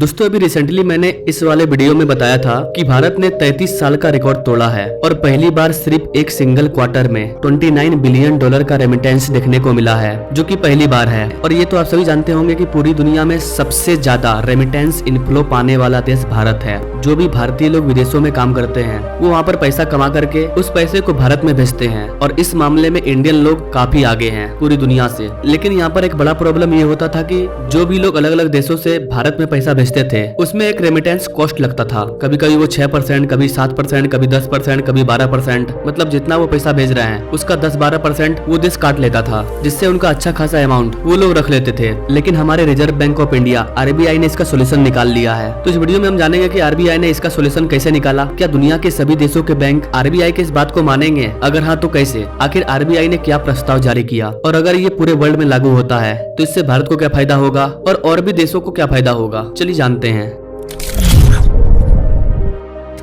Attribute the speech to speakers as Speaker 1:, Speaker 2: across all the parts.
Speaker 1: दोस्तों अभी रिसेंटली मैंने इस वाले वीडियो में बताया था कि भारत ने 33 साल का रिकॉर्ड तोड़ा है और पहली बार सिर्फ एक सिंगल क्वार्टर में $29 बिलियन का रेमिटेंस देखने को मिला है, जो कि पहली बार है। और ये तो आप सभी जानते होंगे कि पूरी दुनिया में सबसे ज्यादा रेमिटेंस इनफ्लो पाने वाला देश भारत है। जो भी भारतीय लोग विदेशों में काम करते हैं वो वहाँ पर पैसा कमा करके उस पैसे को भारत में भेजते हैं और इस मामले में इंडियन लोग काफी आगे हैं पूरी दुनिया से। लेकिन यहाँ पर एक बड़ा प्रॉब्लम ये होता था कि जो भी लोग अलग अलग देशों से भारत में पैसा भेजते थे उसमें एक रेमिटेंस कॉस्ट लगता था। कभी कभी वो 6%, कभी 7%, कभी 10%, कभी 12%, मतलब जितना वो पैसा भेज रहे हैं उसका 10-12% वो देश काट लेता था, जिससे उनका अच्छा खासा अमाउंट वो लोग रख लेते थे। लेकिन हमारे reserve bank of India RBI ने इसका सोल्यूशन निकाल लिया है। तो इस वीडियो में हम जानेंगे कि RBI ने इसका सोल्यूशन कैसे निकाला, क्या दुनिया के सभी देशों के बैंक RBI के इस बात को मानेंगे, अगर हाँ तो कैसे, आखिर RBI ने क्या प्रस्ताव जारी किया और अगर ये पूरे वर्ल्ड में लागू होता है तो इससे भारत को क्या फायदा होगा और भी देशों को क्या फायदा होगा, चलिए जानते हैं।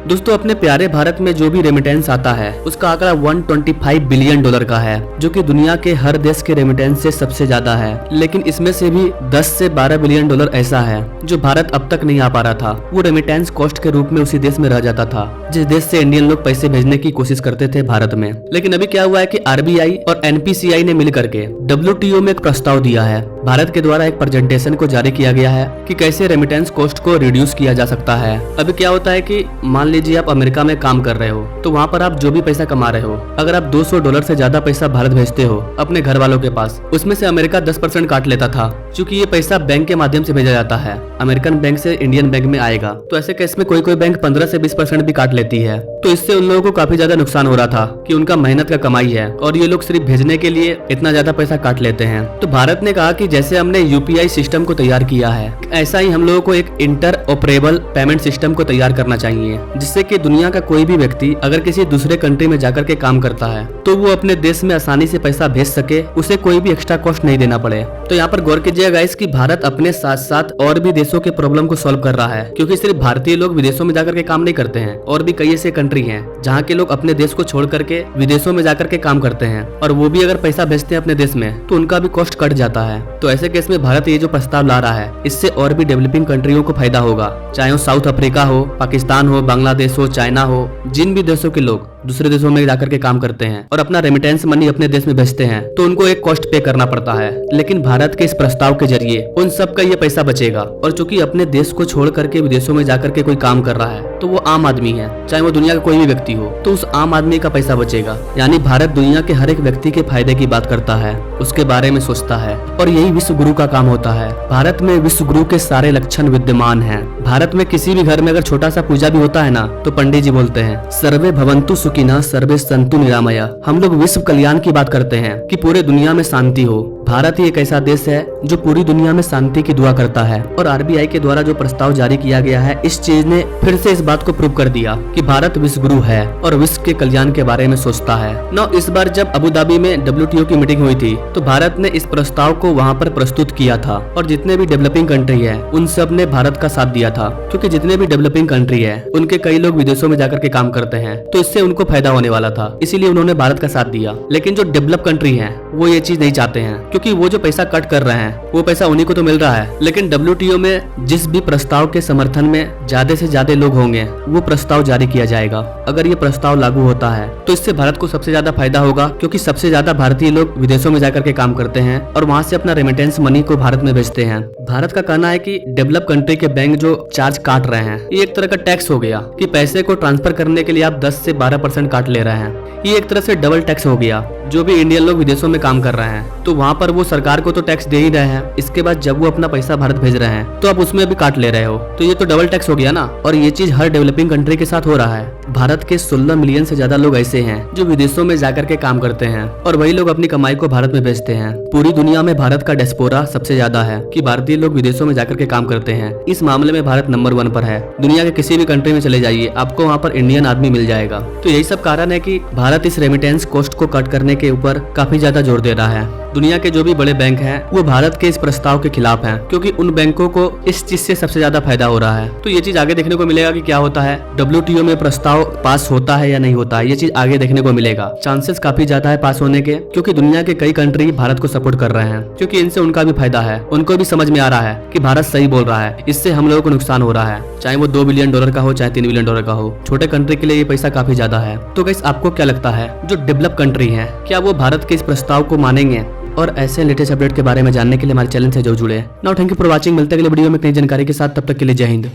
Speaker 1: दोस्तों अपने प्यारे भारत में जो भी रेमिटेंस आता है उसका आंकड़ा $125 बिलियन का है, जो कि दुनिया के हर देश के रेमिटेंस से सबसे ज्यादा है। लेकिन इसमें से भी 10 से 12 बिलियन डॉलर ऐसा है जो भारत अब तक नहीं आ पा रहा था। वो रेमिटेंस कॉस्ट के रूप में उसी देश में रह जाता था जिस देश से इंडियन लोग पैसे भेजने की कोशिश करते थे भारत में। लेकिन अभी क्या हुआ है कि RBI और NPCI ने मिलकर के WTO में एक प्रस्ताव दिया है। भारत के द्वारा एक प्रेजेंटेशन को जारी किया गया है कि कैसे रेमिटेंस कॉस्ट को रिड्यूस किया जा सकता है। अभी क्या होता है कि मान लीजिए आप अमेरिका में काम कर रहे हो तो वहाँ पर आप जो भी पैसा कमा रहे हो, अगर आप $200 से ज्यादा पैसा भारत भेजते हो अपने घर वालों के पास, उसमें से अमेरिका 10% काट लेता था, क्योंकि ये पैसा बैंक के माध्यम से भेजा जाता है। अमेरिकन बैंक से इंडियन बैंक में आएगा तो ऐसे केस में कोई बैंक 15 से 20% भी काट लेती है। तो इससे उन लोगों को काफी ज्यादा नुकसान हो रहा था कि उनका मेहनत का कमाई है और ये लोग सिर्फ भेजने के लिए इतना ज्यादा पैसा काट लेते हैं। तो भारत ने कहा कि जैसे हमने UPI सिस्टम को तैयार किया है, ऐसा ही हम लोगों को एक इंटरऑपरेबल पेमेंट सिस्टम को तैयार करना चाहिए, जिससे कि दुनिया का कोई भी व्यक्ति अगर किसी दूसरे कंट्री में जाकर के काम करता है तो वो अपने देश में आसानी से पैसा भेज सके, उसे कोई भी एक्स्ट्रा कॉस्ट नहीं देना पड़े। तो यहाँ पर गौर कीजिएगा गाइस कि भारत अपने साथ साथ और भी देशों के प्रॉब्लम को सॉल्व कर रहा है, क्योंकि सिर्फ भारतीय लोग विदेशों में जाकर के काम नहीं करते हैं, और भी कई ऐसे कंट्री हैं जहाँ के लोग अपने देश को छोड़ करके विदेशों में जाकर के काम करते हैं, और वो भी अगर पैसा भेजते हैं अपने देश में तो उनका भी कॉस्ट कट जाता है। तो ऐसे केस में भारत ये जो प्रस्ताव ला रहा है इससे और भी डेवलपिंग कंट्रियों को फायदा होगा, चाहे वो साउथ अफ्रीका हो, पाकिस्तान हो, बांग्लादेश हो, चाइना हो, जिन भी देशों के लोग दूसरे देशों में जाकर के काम करते हैं और अपना रेमिटेंस मनी अपने देश में भेजते हैं तो उनको एक कॉस्ट पे करना पड़ता है। लेकिन भारत के इस प्रस्ताव के जरिए उन सब का ये पैसा बचेगा, और चूंकि अपने देश को छोड़ करके विदेशों में जाकर के कोई काम कर रहा है तो वो आम आदमी है, चाहे वो दुनिया का कोई भी व्यक्ति हो, तो उस आम आदमी का पैसा बचेगा। यानी भारत दुनिया के हर एक व्यक्ति के फायदे की बात करता है, उसके बारे में सोचता है, और यही विश्व गुरु का काम होता है। भारत में विश्व गुरु के सारे लक्षण विद्यमान हैं। भारत में किसी भी घर में अगर छोटा सा पूजा भी होता है ना तो पंडित जी बोलते हैं सर्वे भवन्तु सुखिनः सर्वे सन्तु निरामया। हम लोग विश्व कल्याण की बात करते हैं कि पूरे दुनिया में शांति हो। भारत ही एक ऐसा देश है जो पूरी दुनिया में शांति की दुआ करता है, और RBI के द्वारा जो प्रस्ताव जारी किया गया है इस चीज ने फिर से इस बात को प्रूव कर दिया कि भारत विश्व गुरु है और विश्व के कल्याण के बारे में सोचता है। इस बार जब अबू धाबी में WTO की मीटिंग हुई थी तो भारत ने इस प्रस्ताव को वहाँ पर प्रस्तुत किया था, और जितने भी डेवलपिंग कंट्री है उन सब ने भारत का साथ दिया था, क्योंकि जितने भी डेवलपिंग कंट्री है उनके कई लोग विदेशों में जाकर के काम करते हैं, तो इससे उनको फायदा होने वाला था, इसीलिए उन्होंने भारत का साथ दिया। लेकिन जो डेवलप कंट्री है वो ये चीज नहीं चाहते हैं, क्योंकि वो जो पैसा कट कर रहे हैं वो पैसा उन्हीं को तो मिल रहा है। लेकिन WTO में जिस भी प्रस्ताव के समर्थन में ज्यादा से ज्यादा लोग होंगे वो प्रस्ताव जारी किया जाएगा। अगर ये प्रस्ताव लागू होता है तो इससे भारत को सबसे ज्यादा फायदा होगा, क्योंकि सबसे ज्यादा भारतीय लोग विदेशों में जाकर के काम करते हैं और वहाँ से अपना रेमिटेंस मनी को भारत में भेजते हैं। भारत का कहना है कि डेवलप कंट्री के बैंक जो चार्ज काट रहे हैं ये एक तरह का टैक्स हो गया, कि पैसे को ट्रांसफर करने के लिए आप 10 से 12% काट ले रहे हैं। ये एक तरह से डबल टैक्स हो गया। जो भी इंडियन लोग विदेशों में काम कर रहे हैं तो वहाँ पर वो सरकार को तो टैक्स दे ही रहे हैं, इसके बाद जब वो अपना पैसा भारत भेज रहे हैं तो आप उसमें भी काट ले रहे हो, तो ये तो डबल टैक्स हो गया ना। और ये चीज हर डेवलपिंग कंट्री के साथ हो रहा है। भारत के 16 मिलियन से ज्यादा लोग ऐसे हैं जो विदेशों में जाकर के काम करते हैं, और वही लोग अपनी कमाई को भारत में भेजते हैं। पूरी दुनिया में भारत का डिस्पोरा सबसे ज्यादा है कि भारतीय लोग विदेशों में जाकर के काम करते हैं। इस मामले में भारत नंबर 1 पर है। दुनिया के किसी भी कंट्री में चले जाइए आपको वहाँ पर इंडियन आदमी मिल जाएगा। तो यही सब कारण है कि भारत इस रेमिटेंस कॉस्ट को कट करने के ऊपर काफी ज्यादा जोर दे रहा है। दुनिया के जो भी बड़े बैंक हैं वो भारत के इस प्रस्ताव के खिलाफ हैं, क्योंकि उन बैंकों को इस चीज से सबसे ज्यादा फायदा हो रहा है। तो ये चीज आगे देखने को मिलेगा कि क्या होता है, WTO में प्रस्ताव पास होता है या नहीं होता है, ये चीज आगे देखने को मिलेगा। चांसेस काफी ज्यादा है पास होने के, क्योंकि दुनिया के कई कंट्री भारत को सपोर्ट कर रहे हैं, क्योंकि इनसे उनका भी फायदा है। उनको भी समझ में आ रहा है कि भारत सही बोल रहा है, इससे हम लोगों को नुकसान हो रहा है, चाहे वो $2 बिलियन का हो चाहे $3 बिलियन का हो। छोटे कंट्री के लिए ये पैसा काफी ज्यादा है। तो गाइस आपको क्या लगता है, जो डेवलप कंट्री है क्या वो भारत के इस प्रस्ताव को मानेंगे? और ऐसे लेटेस्ट अपडेट के बारे में जानने के लिए हमारे चैनल से जरूर जुड़े। Now thank you for watching. मिलते हैं अगले वीडियो में नई जानकारी के साथ, तब तक के लिए जय हिंद।